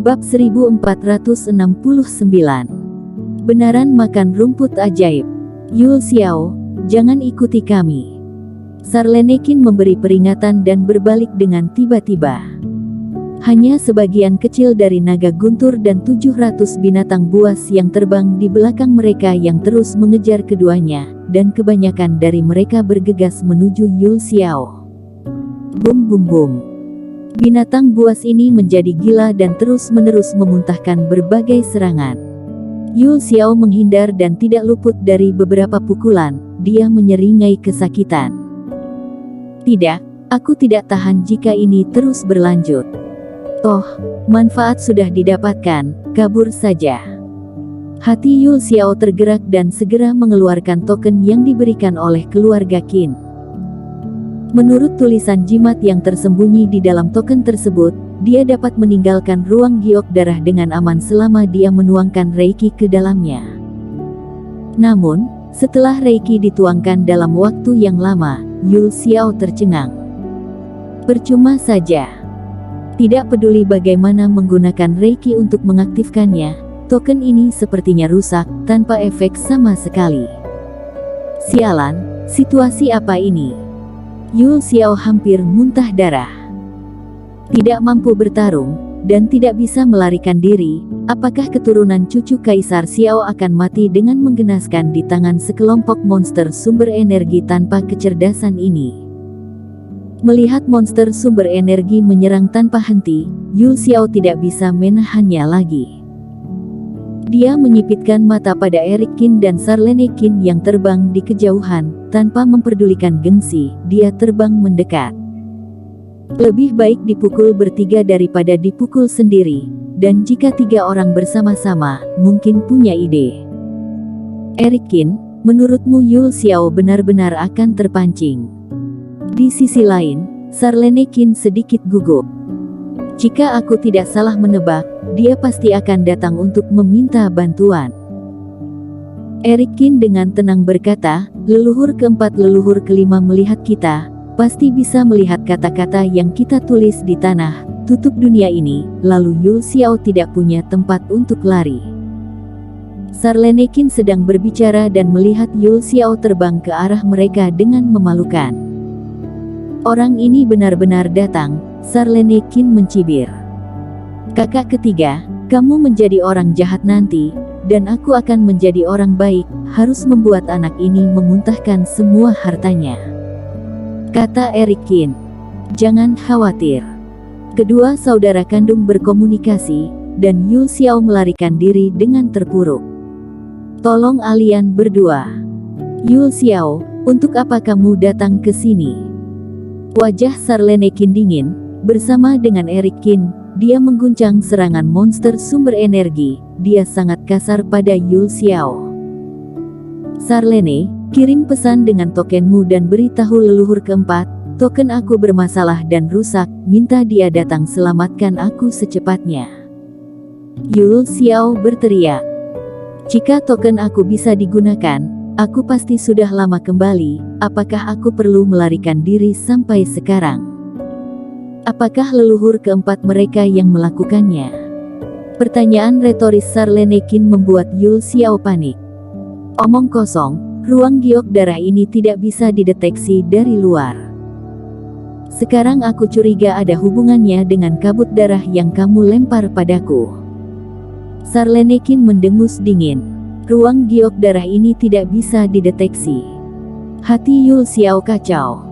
Bab 1469. Benaran makan rumput ajaib. Yul Xiao, jangan ikuti kami. Sarlenekin memberi peringatan dan berbalik dengan tiba-tiba. Hanya sebagian kecil dari naga guntur dan 700 binatang buas yang terbang di belakang mereka yang terus mengejar keduanya, dan kebanyakan dari mereka bergegas menuju Yul Xiao. Bum bum bum. Binatang buas ini menjadi gila dan terus-menerus memuntahkan berbagai serangan. Yul Xiao menghindar dan tidak luput dari beberapa pukulan. Dia menyeringai kesakitan. Tidak, aku tidak tahan jika ini terus berlanjut. Toh, manfaat sudah didapatkan, kabur saja. Hati Yul Xiao tergerak dan segera mengeluarkan token yang diberikan oleh keluarga Qin. Menurut tulisan jimat yang tersembunyi di dalam token tersebut, dia dapat meninggalkan ruang giok darah dengan aman selama dia menuangkan Reiki ke dalamnya. Namun, setelah Reiki dituangkan dalam waktu yang lama, Yul Xiao tercengang. Percuma saja. Tidak peduli bagaimana menggunakan Reiki untuk mengaktifkannya, token ini sepertinya rusak, tanpa efek sama sekali. Sialan, situasi apa ini? Yul Xiao hampir muntah darah. Tidak mampu bertarung, dan tidak bisa melarikan diri, apakah keturunan cucu Kaisar Xiao akan mati dengan menggenaskan di tangan sekelompok monster sumber energi tanpa kecerdasan ini? Melihat monster sumber energi menyerang tanpa henti, Yul Xiao tidak bisa menahannya lagi. Dia menyipitkan mata pada Eric Qin dan Sarlenekin yang terbang di kejauhan, tanpa memperdulikan gengsi, dia terbang mendekat. Lebih baik dipukul bertiga daripada dipukul sendiri, dan jika 3 orang bersama-sama, mungkin punya ide. Eric Qin, menurutmu Yul Xiao benar-benar akan terpancing? Di sisi lain, Sarlenekin sedikit gugup. Jika aku tidak salah menebak, dia pasti akan datang untuk meminta bantuan. Eric Qin dengan tenang berkata, leluhur keempat leluhur kelima melihat kita, pasti bisa melihat kata-kata yang kita tulis di tanah, tutup dunia ini, lalu Yul Xiao tidak punya tempat untuk lari. Sarlenekin sedang berbicara dan melihat Yul Xiao terbang ke arah mereka dengan memalukan. Orang ini benar-benar datang, Sarlenekin mencibir. Kakak ketiga, kamu menjadi orang jahat nanti, dan aku akan menjadi orang baik, harus membuat anak ini memuntahkan semua hartanya. Kata Eric Qin. Jangan khawatir. Kedua saudara kandung berkomunikasi, dan Yul Xiao melarikan diri dengan terpuruk. Tolong kalian berdua. Yul Xiao, untuk apa kamu datang ke sini? Wajah Sarlenekin dingin, bersama dengan Eric Qin, dia mengguncang serangan monster sumber energi, dia sangat kasar pada Yul Xiao. Sarlene, kirim pesan dengan tokenmu dan beritahu leluhur keempat, token aku bermasalah dan rusak, minta dia datang selamatkan aku secepatnya. Yul Xiao berteriak. Jika token aku bisa digunakan, aku pasti sudah lama kembali, apakah aku perlu melarikan diri sampai sekarang? Apakah leluhur keempat mereka yang melakukannya? Pertanyaan retoris Sarlenekin membuat Yul Xiao panik. Omong kosong, ruang giok darah ini tidak bisa dideteksi dari luar. Sekarang aku curiga ada hubungannya dengan kabut darah yang kamu lempar padaku. Sarlenekin mendengus dingin. Ruang giok darah ini tidak bisa dideteksi. Hati Yul Xiao kacau.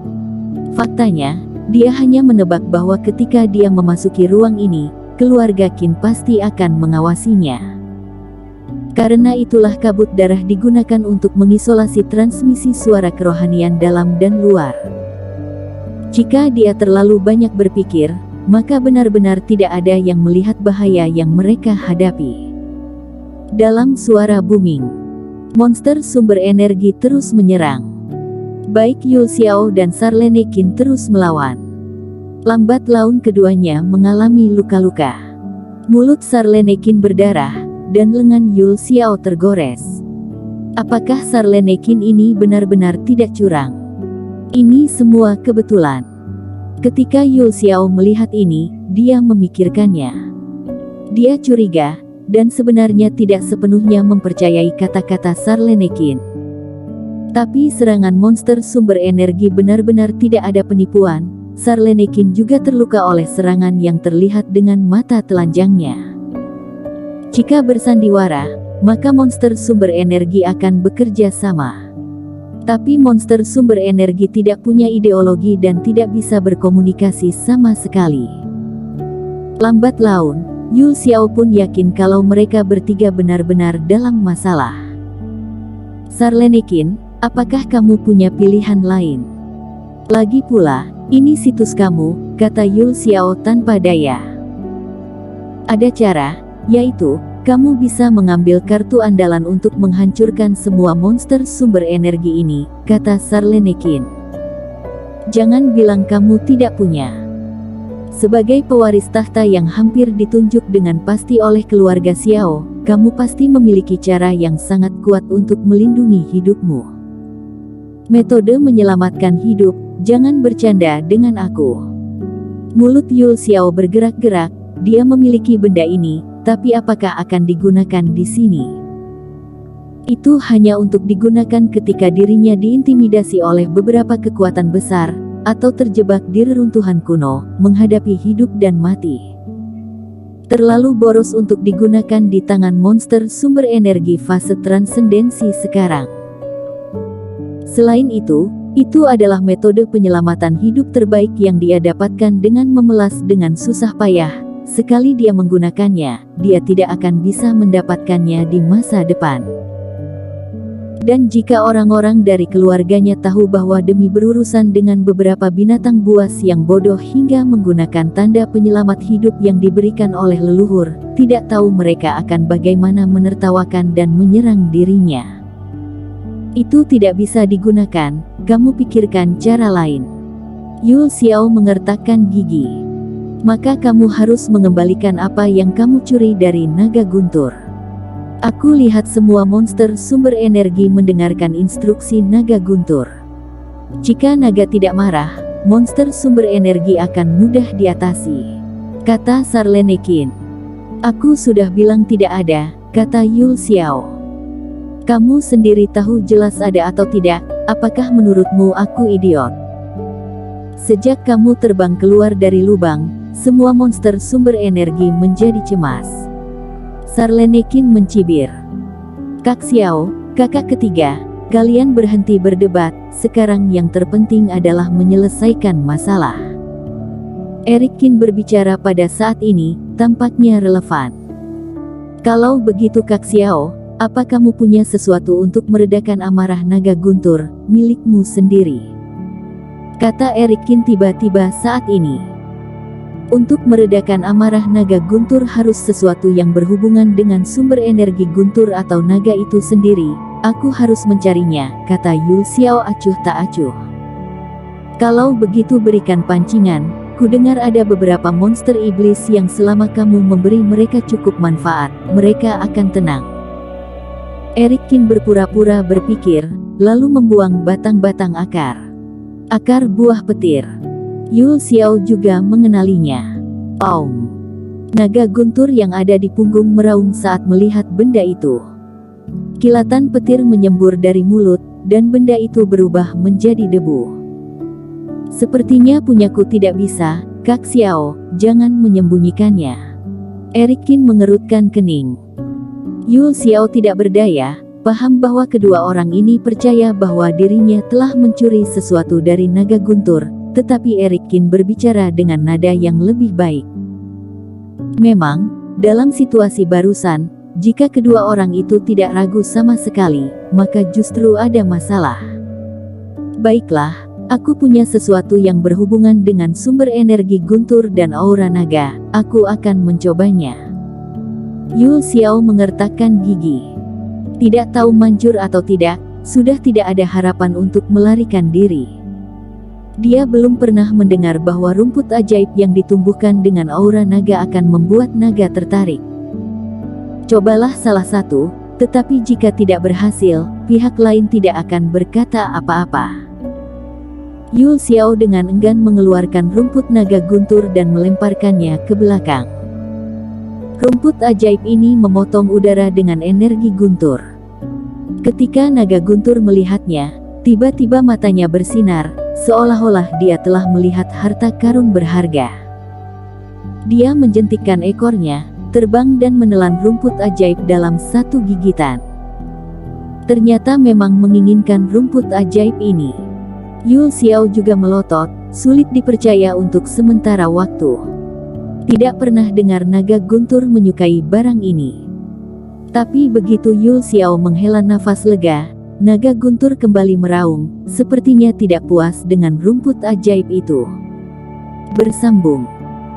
Faktanya, dia hanya menebak bahwa ketika dia memasuki ruang ini, keluarga Qin pasti akan mengawasinya. Karena itulah kabut darah digunakan untuk mengisolasi transmisi suara kerohanian dalam dan luar. Jika dia terlalu banyak berpikir, maka benar-benar tidak ada yang melihat bahaya yang mereka hadapi. Dalam suara booming, monster sumber energi terus menyerang. Baik Yul Xiao dan Sarlenekin terus melawan. Lambat laun keduanya mengalami luka-luka. Mulut Sarlenekin berdarah, dan lengan Yul Xiao tergores. Apakah Sarlenekin ini benar-benar tidak curang? Ini semua kebetulan. Ketika Yul Xiao melihat ini, dia memikirkannya. Dia curiga, dan sebenarnya tidak sepenuhnya mempercayai kata-kata Sarlenekin. Tapi serangan monster sumber energi benar-benar tidak ada penipuan. Sarlenekin juga terluka oleh serangan yang terlihat dengan mata telanjangnya. Jika bersandiwara, maka monster sumber energi akan bekerja sama. Tapi monster sumber energi tidak punya ideologi dan tidak bisa berkomunikasi sama sekali. Lambat laun, Yu Xiao pun yakin kalau mereka bertiga benar-benar dalam masalah. Sarlenekin, apakah kamu punya pilihan lain? Lagi pula, ini situs kamu, kata Yu Xiao tanpa daya. Ada cara, yaitu kamu bisa mengambil kartu andalan untuk menghancurkan semua monster sumber energi ini, kata Sarlenekin. Jangan bilang kamu tidak punya. Sebagai pewaris tahta yang hampir ditunjuk dengan pasti oleh keluarga Xiao, kamu pasti memiliki cara yang sangat kuat untuk melindungi hidupmu. Metode menyelamatkan hidup, jangan bercanda dengan aku. Mulut Yu Xiao bergerak-gerak, dia memiliki benda ini. Tapi apakah akan digunakan di sini? Itu hanya untuk digunakan ketika dirinya diintimidasi oleh beberapa kekuatan besar, atau terjebak di reruntuhan kuno, menghadapi hidup dan mati. Terlalu boros untuk digunakan di tangan monster sumber energi fase transendensi sekarang. Selain itu adalah metode penyelamatan hidup terbaik yang dia dapatkan dengan memelas dengan susah payah. Sekali dia menggunakannya, dia tidak akan bisa mendapatkannya di masa depan. Dan jika orang-orang dari keluarganya tahu bahwa demi berurusan dengan beberapa binatang buas yang bodoh hingga menggunakan tanda penyelamat hidup yang diberikan oleh leluhur, tidak tahu mereka akan bagaimana menertawakan dan menyerang dirinya. Itu tidak bisa digunakan, kamu pikirkan cara lain. Yu Xiao mengertakkan gigi. Maka kamu harus mengembalikan apa yang kamu curi dari naga guntur. Aku lihat semua monster sumber energi mendengarkan instruksi naga guntur. Jika naga tidak marah, monster sumber energi akan mudah diatasi, kata Sarlenekin. Aku sudah bilang tidak ada, kata Yu Xiao. Kamu sendiri tahu jelas ada atau tidak, apakah menurutmu aku idiot? Sejak kamu terbang keluar dari lubang, semua monster sumber energi menjadi cemas. Sarlenekin mencibir. Kak Xiao, kakak ketiga, kalian berhenti berdebat, sekarang yang terpenting adalah menyelesaikan masalah. Eric Qin berbicara pada saat ini, tampaknya relevan. Kalau begitu Kak Xiao, apa kamu punya sesuatu untuk meredakan amarah naga guntur, milikmu sendiri? Kata Eric Qin tiba-tiba saat ini. Untuk meredakan amarah naga guntur harus sesuatu yang berhubungan dengan sumber energi guntur atau naga itu sendiri. Aku harus mencarinya, kata Yu Xiao acuh tak acuh. Kalau begitu berikan pancingan, ku dengar ada beberapa monster iblis yang selama kamu memberi mereka cukup manfaat, mereka akan tenang. Eric Qin berpura-pura berpikir, lalu membuang batang-batang akar. Akar buah petir. Yu Xiao juga mengenalinya. Aum. Naga guntur yang ada di punggung meraung saat melihat benda itu. Kilatan petir menyembur dari mulut, dan benda itu berubah menjadi debu. Sepertinya punyaku tidak bisa, Kak Xiao, jangan menyembunyikannya. Eric Qin mengerutkan kening. Yu Xiao tidak berdaya, paham bahwa kedua orang ini percaya bahwa dirinya telah mencuri sesuatu dari naga guntur. Tetapi Eric Qin berbicara dengan nada yang lebih baik. Memang, dalam situasi barusan, jika kedua orang itu tidak ragu sama sekali, maka justru ada masalah. Baiklah, aku punya sesuatu yang berhubungan dengan sumber energi guntur dan aura naga, aku akan mencobanya. Yu Xiao mengertakkan gigi. Tidak tahu manjur atau tidak, sudah tidak ada harapan untuk melarikan diri. Dia belum pernah mendengar bahwa rumput ajaib yang ditumbuhkan dengan aura naga akan membuat naga tertarik. Cobalah salah satu, tetapi jika tidak berhasil, pihak lain tidak akan berkata apa-apa. Yu Xiao dengan enggan mengeluarkan rumput naga guntur dan melemparkannya ke belakang. Rumput ajaib ini memotong udara dengan energi guntur. Ketika naga guntur melihatnya, tiba-tiba matanya bersinar, seolah-olah dia telah melihat harta karun berharga. Dia menjentikkan ekornya, terbang dan menelan rumput ajaib dalam satu gigitan. Ternyata memang menginginkan rumput ajaib ini. Yul Xiao juga melotot, sulit dipercaya untuk sementara waktu. Tidak pernah dengar naga guntur menyukai barang ini. Tapi begitu Yul Xiao menghela nafas lega, naga guntur kembali meraung, sepertinya tidak puas dengan rumput ajaib itu. Bersambung.